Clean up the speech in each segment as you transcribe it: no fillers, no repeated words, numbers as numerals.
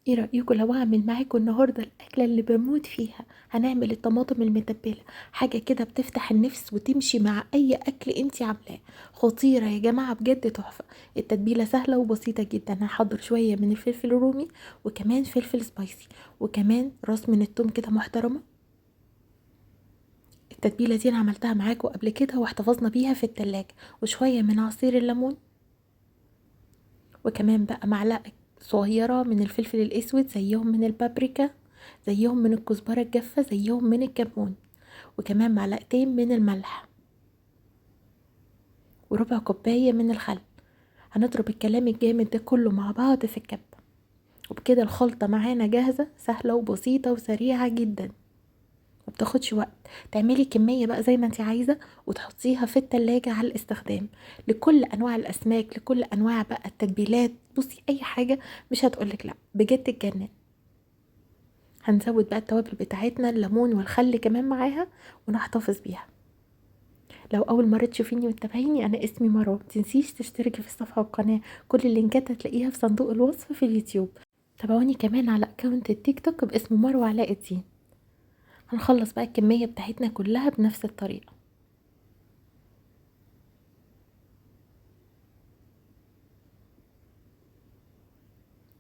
ايه رأيكم لو اعمل معاكم النهاردة الاكلة اللي بموت فيها؟ هنعمل الطماطم المتبلة، حاجة كده بتفتح النفس وتمشي مع اي اكل انتي عاملاه. خطيرة يا جماعة، بجد تحفة. التتبيلة سهلة وبسيطة جدا. هحضر شوية من الفلفل الرومي، وكمان فلفل سبايسي، وكمان راس من التوم كده محترمة. التتبيلة دي انا عملتها معاكم قبل كده واحتفظنا بيها في التلاجة. وشوية من عصير الليمون، وكمان بقى معلقة صغيرة من الفلفل الأسود، زيهم من البابريكا، زيهم من الكزبرة الجافة، زيهم من الكمون، وكمان معلقتين من الملح، وربع كوباية من الخل. هنضرب الكلام الجامد ده كله مع بعض في الكبة، وبكده الخلطة معانا جاهزة، سهلة وبسيطة وسريعة جدا، ما بتاخدش وقت. تعملي كمية بقى زي ما انت عايزة، وتحطيها في التلاجة على الاستخدام، لكل انواع الاسماك، لكل انواع بقى التتبيلات. بصي اي حاجة مش هتقولك لا، بجد تجنن. هنزود بقى التوابل بتاعتنا، الليمون والخل كمان معاها، ونحتفظ بيها. لو اول مرة تشوفيني وتتابعيني، انا اسمي مروه. متنسيش تشتركي في الصفحة والقناة، كل اللينكات هتلاقيها في صندوق الوصف في اليوتيوب. تابعوني كمان على اكونت التيك توك باسم مروه علاء الدين. هنخلص بقى الكمية بتاعتنا كلها بنفس الطريقة.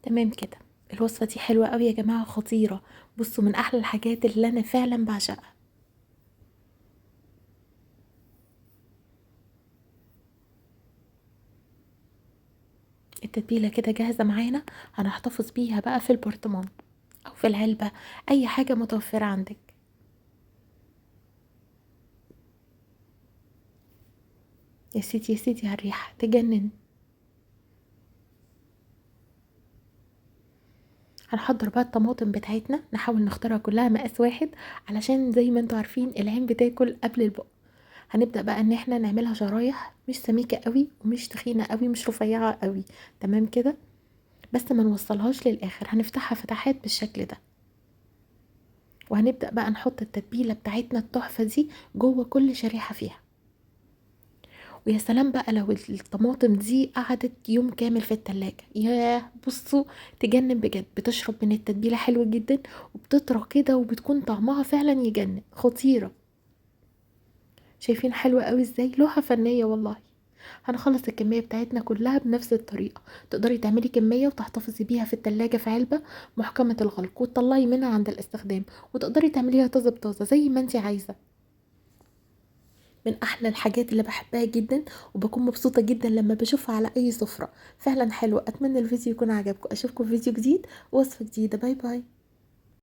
تمام كده. الوصفة دي حلوة قوي يا جماعة، خطيرة. بصوا، من احلى الحاجات اللي انا فعلا بعشقها. التتبيلة كده جاهزة معانا. هنحتفظ بيها بقى في البرطمان او في العلبة، اي حاجة متوفرة عندك. يا سيدي يا سيدي، على الريحة تجنن. هنحضر بقى الطماطم بتاعتنا، نحاول نختارها كلها مقاس واحد، علشان زي ما انتوا عارفين العين بتاكل قبل البق. هنبدأ بقى ان احنا نعملها شرايح، مش سميكة قوي ومش تخينة قوي، مش رفيعة قوي. تمام كده، بس ما نوصلهاش للآخر، هنفتحها فتحات بالشكل ده. وهنبدأ بقى نحط التتبيلة بتاعتنا التحفة دي جوه كل شريحة فيها. ويا سلام بقى لو الطماطم دي قعدت يوم كامل في التلاجة، ياه بصوا، تجنن بجد. بتشرب من التتبيلة حلوة جدا، وبتطرى كده، وبتكون طعمها فعلا يجنن، خطيرة. شايفين حلوة قوي ازاي؟ لوحة فنية والله. هنخلص الكمية بتاعتنا كلها بنفس الطريقة. تقدري تعملي كمية وتحتفظي بيها في التلاجة في علبة محكمة الغلق، وتطلعي منها عند الاستخدام، وتقدري تعمليها طازة بطازة زي ما انت عايزة. من احلى الحاجات اللي بحبها جدا، وبكون مبسوطة جدا لما بشوفها على اي سفرة. فعلا حلوة. اتمنى الفيديو يكون عجبكم. اشوفكم في فيديو جديد، وصفة جديدة. باي باي.